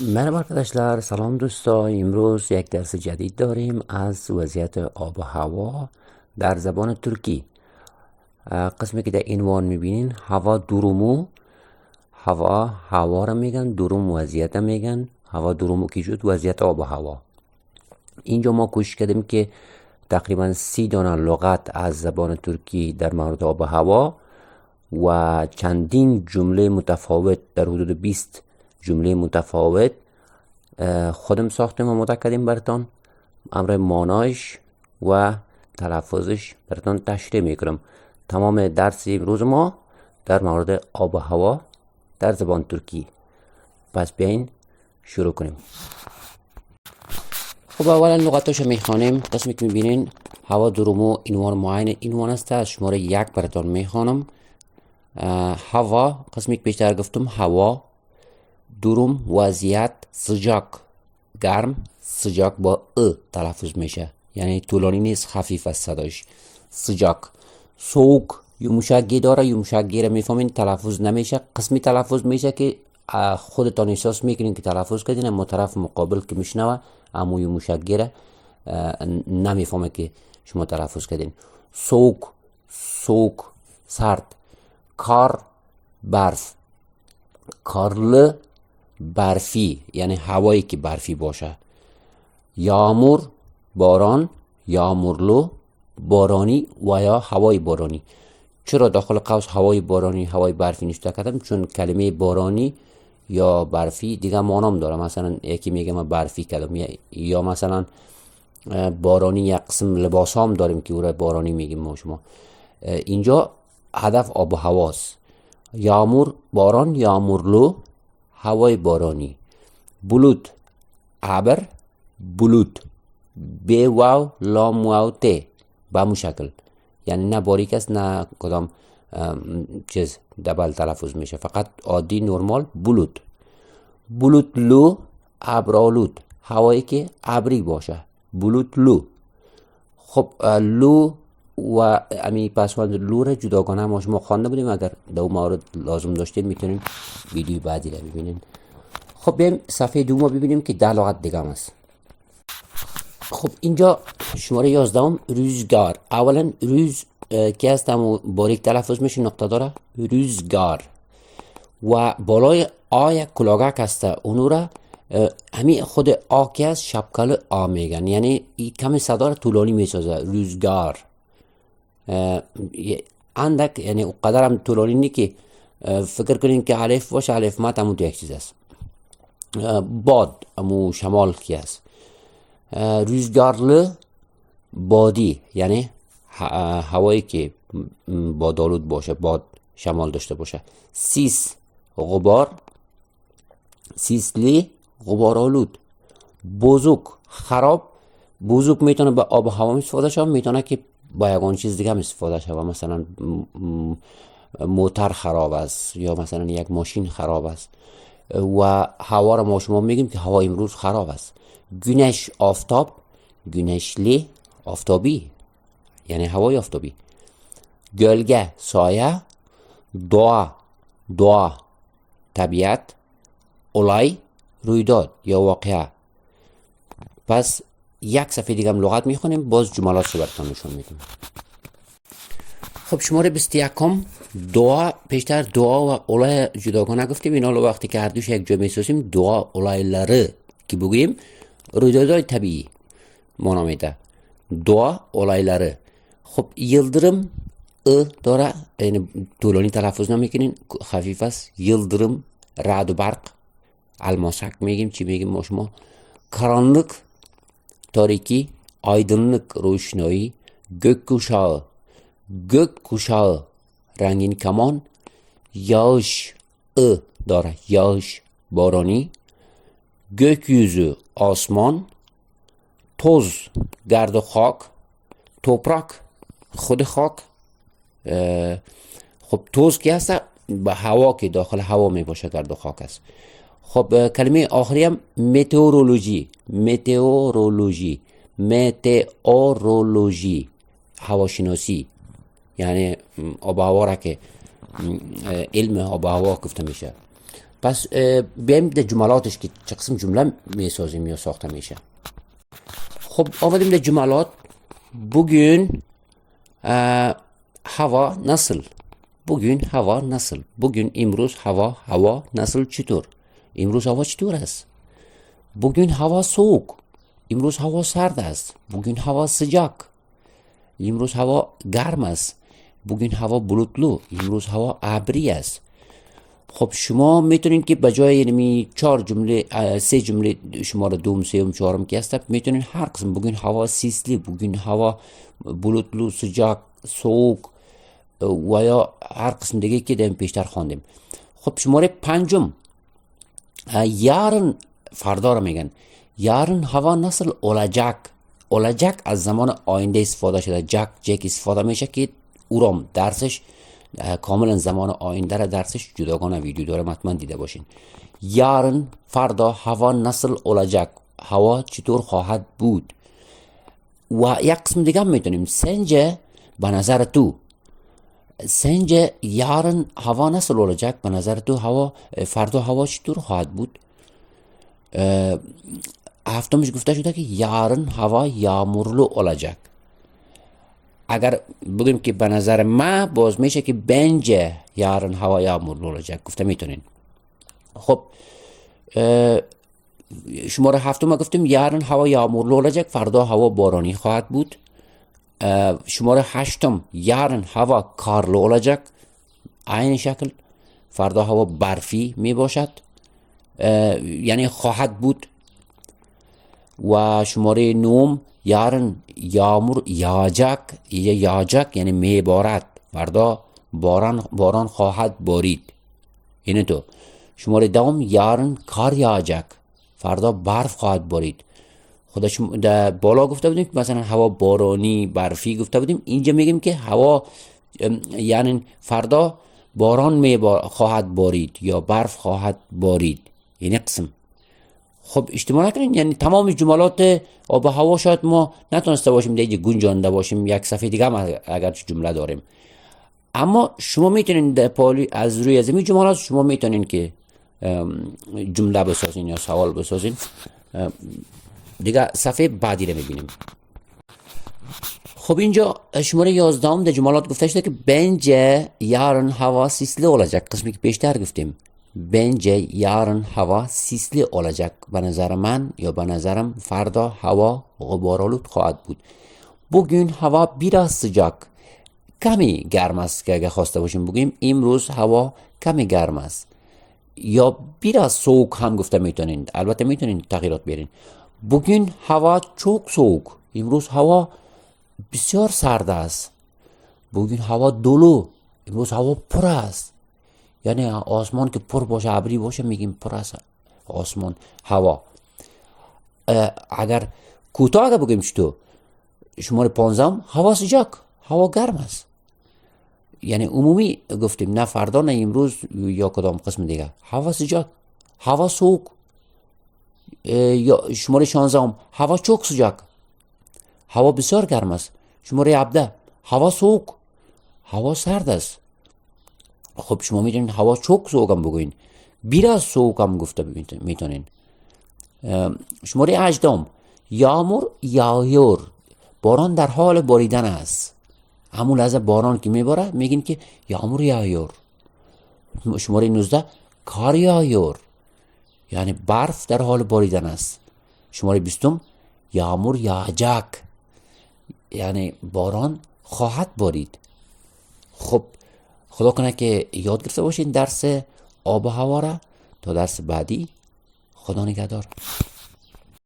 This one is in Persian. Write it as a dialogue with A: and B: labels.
A: مرحبا arkadaşlar، سلام دوستان. امروز یک درس جدید داریم از وضعیت آب و هوا در زبان ترکی. قسمی که در عنوان میبینین هوا درومو، هوا را میگن، دروم وضعیت میگن. هوا درومو کی شد؟ وضعیت آب و هوا. اینجا ما کوشش کردیم که تقریبا 30 دانه لغت از زبان ترکی در مورد آب و هوا و چندین جمله متفاوت، در حدود 20 جمله متفاوت خودم ساختیم و مدت کردیم براتون. امر مانایش و تلفظش براتون تشریح میکنم. تمام درس امروز ما در مورد آب و هوا در زبان ترکی. پس بیاین شروع کنیم. خب اولا لغتاشو میخوانیم. قسمی که میبینین هوا درومو عنوان معین عنوان است. از شماره 1 براتون میخوانم. هوا، قسمی که بیشتر گفتم، هوا، دروم وضعیت، sıcak گرم، sıcak با تلفظ میشه، یعنی طولانی نیست، خفیف است صداش. sıcak. soğuk یموشک گی داره، یموشک گی را میفهمین تلفظ نمیشه. قسمی تلفظ میشه که خودتان احساس میکنین که تلفظ کردین، اما طرف مقابل که میشنوه اما یموشک گی را نمیفهمه که شما تلفظ کردین. soğuk سرد. کار برف. کارlı برفی، یعنی هوایی که برفی باشه. یامور باران، یامورلو بارانی و یا هوای بارانی. چرا داخل قوس هوای بارانی هوای برفی نشته کردم؟ چون کلمه بارانی یا برفی دیگه مانام داره. مثلا یکی میگه من برفی کردم، یا مثلا بارانی یک قسم لباس هم داریم که او را بارانی میگیم ما شما. اینجا هدف آب و هواست. یامور باران، یامورلو هوای بارانی. بلوت ابر، بلوت ب واو لام واو ت به همون شکل، یعنی نه باریک است نه کدام چیز دبل تلفظ میشه، فقط عادی نرمال. بلوت. بلوت لو ابرالود، هوایی که ابری باشه. بلوت لو. خب لو و امی پسوند لو را جداگانه ما شما خوانده بودیم. اگر دو مورد لازم داشتید میتونین ویدیو بعدی را ببینین. خب بریم صفحه دوم ببینیم که 10 لغت دیگه هم است. خب اینجا شماره 11 روزگار. اولا روز که است همون باریک تلفظ میشه، نقطه داره. روزگار. و بالای آ یک کلاگک است، اونو را همین خود آ که است شبکل آ میگن، یعنی کمی صدا را طولانی میسازه. روزگار اندک، یعنی اونقدر هم طولانی نی که فکر کنین که الف باشه. الف مات همون تو یک چیز است. باد همون شمال کی است. روزگارlı بادی، یعنی هوایی که بادالود باشه، باد شمال داشته باشه. سیس غبار، سیسلی غبارالود. بزرگ خراب. بزرگ میتونه به آب و هوا استفاده شود، میتونه که با یگان چیز دیگه هم استفاده شود. مثلا موتر خراب است یا مثلا یک ماشین خراب است و هوا را ما شما میگیم که هوا امروز خراب است. güneş آفتاب، güneşli آفتابی، یعنی هوای آفتابی. gölge سایه. doğa طبیعت. olay رویداد یا واقعه. پس یک صفحه دیگه هم لغت میخونیم، باز جملات رو براتون نشون میدیم. خب شماره 21 دعا. پیشتر دعا و olay جداگانه گفتیم. اینا رو وقتی که هر دوش یک جا میسازیم دعا olayları که بگوییم رویدادهای طبیعی مانا میده. دعا olayları. خب یلدرم داره، یعنی طولانی تلفظ نمیکنین، خفیف است. یلدرم. رعد و برق. الماسک میگیم. چی میگیم ما شما؟ karanlık تاریکی. aydınlık روشنایی. gökkuşağı. gökkuşağı رنگین کمان. yağış داره، yağış بارانی. gökyüzü آسمان. toz گرد و خاک. toprak خود خاک. خب توز که هست به هوا که داخل هوا می باشه، گرد و خاک است. خب کلمه آخری هم متئورولوژی. متئورولوژی. متئورولوژی هواشناسی، یعنی آب و هوا را که علم آب و هوا گفته میشه. پس بیایم در جملاتش که چه قسم جمله میسازیم یا ساخته میشه. خب آمدیم در جملات. bugün hava nasıl? Bugün hava nasıl? Bugün imroz hava nasıl çitur? İmroz hava çitur است. Bugün hava soğuk. İmroz hava sard است. Bugün hava sıcak. İmroz hava گرم است. Bugün hava bulutlu. İmroz hava ابری است. خب شما میتونین که بجای یعنی 4 جمله 3 جمله شماره دوم سوم چهارم که هست میتونین هر قسم bugün hava sisli, bugün hava bulutlu, sıcak, soğuk و یا هر قسم دیگه که داریم پیشتر خواندیم. خب شماره پنجم yarın فردا رو میگن. yarın hava nasıl olacak؟ olacak از زمان آینده استفاده شده. جک استفاده میشه که اورام درسش کاملا زمان آینده را درسش جداگانه ویدیو دارم، حتما دیده باشین. yarın فردا هوا nasıl olacak؟ هوا چطور خواهد بود؟ و یک قسم دیگه هم میتونیم sence به نظر تو. sence yarın hava nasıl olacak؟ به نظر تو فردا هوا چطور خواهد بود؟ هفتمش گفته شده که yarın hava yağmurlu olacak. اگر بگیم که به نظر ما باز میشه که bence yarın hava yağmurlu olacak گفته میتونین. خب شماره هفتم گفتیم yarın hava yağmurlu olacak، فردا هوا بارانی خواهد بود. شماره هشتم yarın hava karlı olacak، aynı şekil فردا هوا برفی می باشد، یعنی خواهد بود. و شماره نهم yarın yağmur yağacak یعنی میبارد، فردا باران خواهد بارید. اینه تو. شماره دوم yarın kar yağacak، فردا برف خواهد بارید. خدا در بالا گفته بودیم که مثلا هوا بارانی برفی گفته بودیم، اینجا میگیم که هوا یعنی فردا باران خواهد بارید یا برف خواهد بارید. این قسم. خب اشتباه نکنین، یعنی تمام جملات آب و هوا شاید ما نتونسته باشیم دیگه گنجانده باشیم، یک صفحه دیگه هم اگر جمله داریم، اما شما میتونین در پالی از روی از این جملات شما میتونین که جمله بسازین یا سوال بسازین. دیگه صفحه بعدی رو میبینیم. خب اینجا شماره 11 در جملات گفته شده که bence yarın hava sisli olacak، قسمی که بیشتر گفتیم. bence yarın hava sisli olacak، به نظر من یا به نظرم فردا هوا غبارآلود خواهد بود. bugün hava biraz sıcak، کمی گرم است که اگه خواسته باشیم بگیم امروز هوا کمی گرم است. یا biraz soğuk هم گفته میتونین، البته میتونین تغییرات بیارین. bugün hava çok soğuk، امروز هوا بسیار سرد است. bugün hava dolu، امروز هوا پر است. یعنی آسمان که پر باشه ابری باشه میگیم پر است آسمان هوا. اگر کوتاه اگه بگیم چطور، شماره 15 هوا sıcak، هوا گرم است. یعنی عمومی گفتیم، نه فردا نه امروز یا کدام قسم دیگه. هوا sıcak، هوا soğuk. یا شماره 16 هوا çok sıcak، هوا بسیار گرم است. شماره 17 هوا soğuk، هوا سرد است. خب شما میتونین هوا çok soğuk هم بگوین، biraz soğuk هم گفته میتونین. شماره 18 یağmur yağıyor، باران در حال باریدن است. همون لحظه باران که میباره میگین که یağmur yağıyor. شماره 19 kar yağıyor، یعنی برف در حال باریدن است. شماره 20 یağmur yağacak، یعنی باران خواهد بارید. خب خدا کنه که یاد گرفته باشین درس آب و هوا را. تا درس بعدی، خدا نگهدار.